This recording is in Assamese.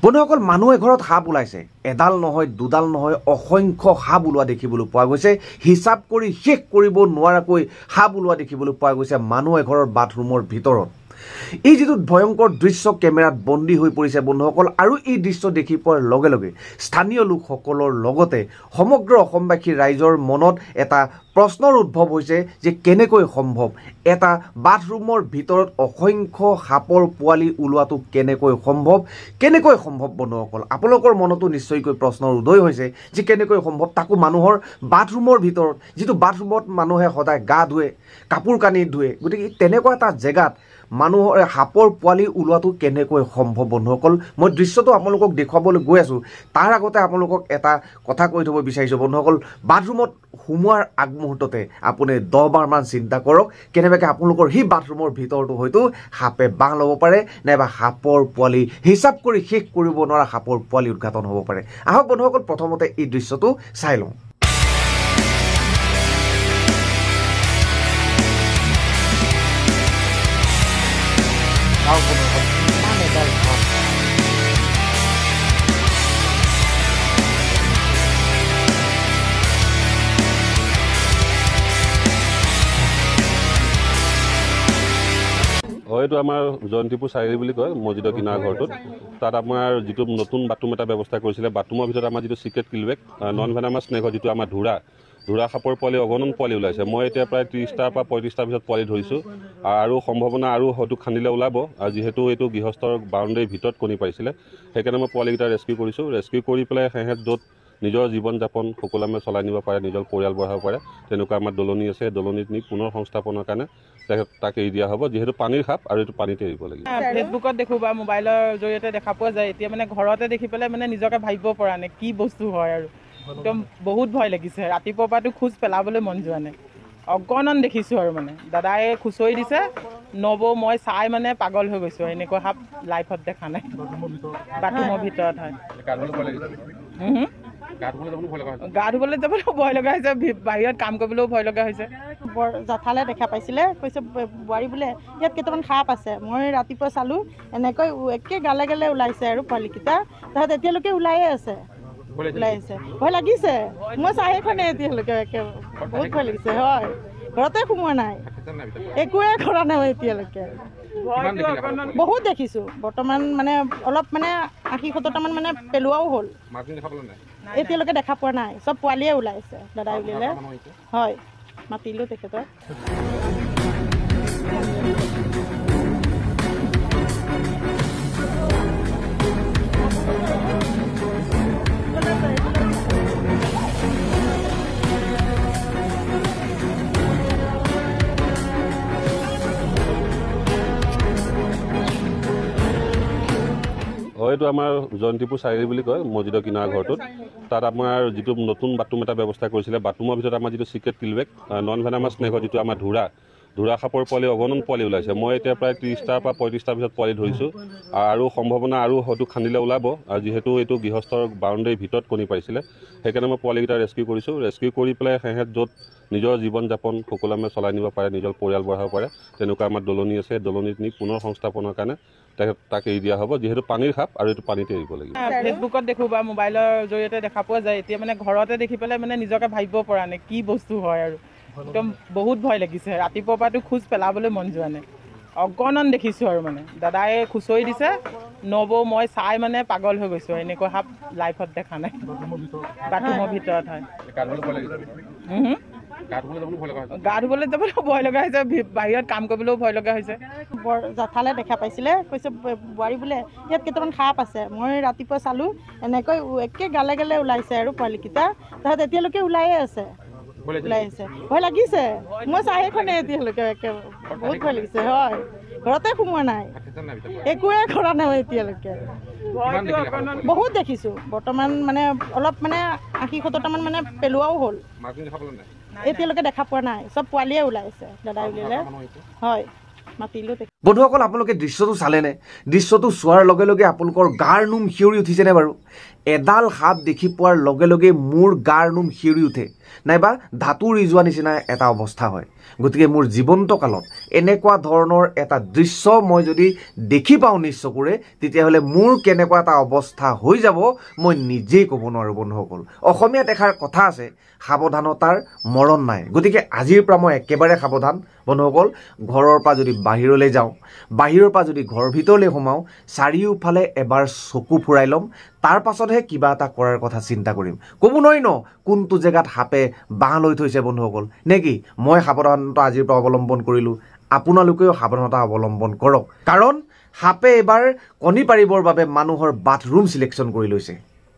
বন্ধুসকল মানুহ এঘৰত সাপ ওলাইছে এডাল নহয় দুডাল নহয় অসংখ্য সাপ ওলোৱা দেখিবলৈ পোৱা গৈছে হিচাপ কৰি শেষ কৰিব নোৱাৰাকৈ সাপ ওলোৱা দেখিবলৈ পোৱা গৈছে মানুহ এঘৰৰ বাথৰুমৰ ভিতৰত এই যেটো ভয়ংকৰ দৃশ্য কেমেৰাত বন্দী হৈ পৰিছে বন্ধুসকল আৰু এই দৃশ্য দেখি পোৱাৰ লগে লগে স্থানীয় লোকসকলৰ লগতে সমগ্ৰ অসমবাসী ৰাইজৰ মনত এটা প্ৰশ্নৰ উদ্ভৱ হৈছে যে কেনেকৈ সম্ভৱ এটা বাথৰুমৰ ভিতৰত অসংখ্য সাপৰ পোৱালি ওলোৱাটো কেনেকৈ সম্ভৱ বন্ধুসকল আপোনালোকৰ মনতো নিশ্চয়কৈ প্ৰশ্নৰ উদয় হৈছে যে কেনেকৈ সম্ভৱ তাকো মানুহৰ বাথৰুমৰ ভিতৰত যেটো বাথৰুমত মানুহে সদায় গা ধুৱে কাপোৰ কানি ধুৱে গতিকে তেনেকুৱা এটা জেগাত মানুহৰ সাপৰ পোৱালি ওলোৱাটো কেনেকৈ সম্ভৱ বন্ধুসকল মই দৃশ্যটো আপোনালোকক দেখুৱাবলৈ গৈ আছো তাৰ আগতে আপোনালোকক এটা কথা কৈ থব বিচাৰিছো বন্ধুসকল বাথৰুমত হুমুৱাৰ আগমুহূৰ্ততে আপুনি 10 বাৰ মান চিন্তা কৰক কেনেবাকৈ আপোনালোকৰ হি বাথৰুমৰ ভিতৰটো হয়তো সাপে বাহ ল'ব পাৰে নাইবা সাপৰ পোৱালি হিচাপ কৰি শেষ কৰিব নোৱাৰা সাপৰ পোৱালি উদ্ঘাটন হ'ব পাৰে আহক বন্ধুসকল প্ৰথমতে এই দৃশ্যটো চাই লওঁ এইটো আমাৰ জয়ন্তীপুৰ চাৰিআলি বুলি কয় মছজিদৰ কিনাৰ ঘৰটোত তাত আমাৰ যেটো নতুন বাথৰুম এটা ব্যৱস্থা কৰিছিলে বাথৰুমৰ ভিতৰত আমাৰ যেটো সিক্ৰেট কিলবেক নন ভেনামাছ স্নেক যেটো আমাৰ ধুৰা সাপৰ পোৱালি অগণন পোৱালি ওলাইছে মই এতিয়া প্ৰায় 30টা পৰা 35টাৰ ভিতৰত পোৱালি ধৰিছো আৰু সম্ভাৱনা আৰু হয়তো খান্দিলে ওলাব যেহেতু এইটো গৃহস্থৰ বাউণ্ডাৰীৰ ভিতৰত কণী পাৰিছিলে সেইকাৰণে মই পোৱালিকেইটা ৰেস্কিউ কৰি পেলাই হেহেত য'ত নিজৰ জীৱন যাপন সকলোৱে চলাই নিব পাৰে নিজৰ পৰিয়াল বঢ়াব পাৰে তেনেকুৱা আমাৰ দলনি আছে দলনিত নি পুনৰ সংস্থাপনৰ কাৰণে তাকে এৰি দিয়া হ'ব যেহেতু পানীৰ সাপ আৰু এইটো পানীতে এৰিব লাগিব ফেচবুকত দেখো বা মোবাইলৰ জৰিয়তে দেখা পোৱা যায় এতিয়া মানে ঘৰতে দেখি পেলাই মানে নিজকে ভাবিব পৰা নাই কি বস্তু হয় আৰু একদম বহুত ভয় লাগিছে ৰাতিপুৱাৰ পৰাটো খোজ পেলাবলৈ মন যোৱা নাই অগণন দেখিছোঁ আৰু মানে দাদাই খুচৰি দিছে নবৌ মই চাই মানে পাগল হৈ গৈছোঁ এনেকুৱা সাপ লাইফত দেখা নাই বাথৰুমৰ ভিতৰত হয় গা ধুবলৈ যাবলৈ ভয় লগা হৈছে বাহিৰত কাম কৰিবলৈও ভয় লগা হৈছে বৰ জঠালে দেখা পাইছিলে কৈছে বোৱাৰী বোলে ইয়াত কেইটামান সাপ আছে মই ৰাতিপুৱা চালোঁ এনেকৈ একে গালে গালে ওলাইছে আৰু পোৱালিকেইটা তাত এতিয়ালৈকে ওলাইয়ে আছে ভয় লাগিছে মই চাইখনে এতিয়ালৈকে একে বহুত ভয় লাগিছে হয় ঘৰতে সোমোৱা নাই একোৱে কৰা নাই এতিয়ালৈকে বহুত দেখিছোঁ বৰ্তমান মানে অলপ মানে 80-70টামান মানে পেলোৱাও হ'ল এতিয়ালৈকে দেখা পোৱা নাই চব পোৱালিয়ে ওলাইছে দাদাই উলিয়ালে হয় মাতিলোঁ তেখেতক এইটো আমাৰ জয়ন্তীপুৰ চাৰিআলি বুলি কয় মছজিদৰ কিনাৰ ঘৰটোত তাত আমাৰ যেটো নতুন বাথৰুম এটা ব্যৱস্থা কৰিছিলে বাথৰুমৰ ভিতৰত আমাৰ যেটো সিক্ৰেট কিলবেক নন ভেনামাছ স্নেক যেটো আমাৰ ধুৰা সাপৰ পোৱালি অগণন পোৱালি ওলাইছে মই এতিয়া প্ৰায় 30টা পৰা 35টাৰ ভিতৰত পোৱালি ধৰিছো আৰু সম্ভাৱনা আৰু হয়তো খান্দিলে ওলাব যেহেতু এইটো গৃহস্থৰ বাউণ্ডাৰীৰ ভিতৰত কণী পাৰিছিলে সেইকাৰণে মই পোৱালিকেইটা ৰেস্কিউ কৰি পেলাই হেহেত য'ত নিজৰ জীৱন যাপন সকলোৱে চলাই নিব পাৰে নিজৰ পৰিয়াল বঢ়াব পাৰে তেনেকুৱা আমাৰ দলনি আছে দলনিত নি পুনৰ সংস্থাপনৰ কাৰণে তাকে এৰি দিয়া হ'ব যেহেতু পানীৰ সাপ আৰু এইটো পানীতে এৰিব লাগিব ফেচবুকত দেখো বা মোবাইলৰ জৰিয়তে দেখা পোৱা যায় এতিয়া মানে ঘৰতে দেখি পেলাই মানে নিজকে ভাবিব পৰা নাই কি বস্তু হয় আৰু একদম বহুত ভয় লাগিছে ৰাতিপুৱাৰ পৰাটো খোজ পেলাবলৈ মন যোৱা নাই অগণন দেখিছোঁ আৰু মানে দাদাই খুচৰি দিছে নবৌ মই চাই মানে পাগল হৈ গৈছোঁ এনেকুৱা সাপ লাইফত দেখা নাই বাথৰুমৰ ভিতৰত হয় গা ধুবলৈ যাবলৈ ভয় লগা হৈছে বাহিৰত কাম কৰিবলৈও ভয় লগা হৈছে বৰ জঠালে দেখা পাইছিলে কৈছে বোৱাৰী বোলে ইয়াত কেইটামান সাপ আছে মই ৰাতিপুৱা চালোঁ এনেকৈ একে গালে গালে ওলাইছে আৰু পোৱালিকেইটা তাত এতিয়ালৈকে ওলাইয়ে আছে ভয় লাগিছে মই চাইখনে এতিয়ালৈকে একে বহুত ভয় লাগিছে হয় ঘৰতে সোমোৱা নাই একোৱে কৰা নাই এতিয়ালৈকে বহুত দেখিছোঁ বৰ্তমান মানে অলপ মানে 80-70টামান মানে পেলোৱাও হ'ল এতিয়ালৈকে দেখা পোৱা নাই চব পোৱালিয়ে ওলাইছে দাদাই উলিয়ালে হয় মাতিলোঁ বন্ধুসকল আপোনালোকে দৃশ্যটো চালেনে দৃশ্যটো চোৱাৰ লগে লগে আপোনালোকৰ গাৰ নোম শিয়ৰি উঠিছেনে বাৰু এডাল সাপ দেখি পোৱাৰ লগে লগে মোৰ গাৰ নোম শিয়ৰি উঠে নাইবা ধাতু ৰি যোৱা নিচিনা এটা অৱস্থা হয় গতিকে মোৰ জীৱন্ত কালত এনেকুৱা ধৰণৰ এটা দৃশ্য মই যদি দেখি পাওঁ নিজ চকুৰে তেতিয়াহ'লে মোৰ কেনেকুৱা এটা অৱস্থা হৈ যাব মই নিজেই ক'ব নোৱাৰোঁ বন্ধুসকল অসমীয়াত এষাৰ কথা আছে সাৱধানতাৰ মৰণ নাই গতিকে আজিৰ পৰা মই একেবাৰে সাৱধান বন্ধুসকল ঘৰৰ পৰা যদি বাহিৰলৈ যাওঁ বাহিৰৰ পৰা যদি ঘৰৰ ভিতৰলৈ সোমাওঁ চাৰিওফালে এবাৰ চকু ফুৰাই ল'ম তাৰ পাছতহে কিবা এটা কৰাৰ কথা চিন্তা কৰিম ক'ব নোৱাৰি ন কোনটো জেগাত সাপে বাঁহ লৈ থৈছে বন্ধুসকল নে কি মই সাৱধানতা আজিৰ পৰা অৱলম্বন কৰিলোঁ আপোনালোকেও সাৱধানতা অৱলম্বন কৰক কাৰণ সাপে এবাৰ কণী পাৰিবৰ বাবে মানুহৰ বাথৰুম চিলেকশ্যন কৰি লৈছে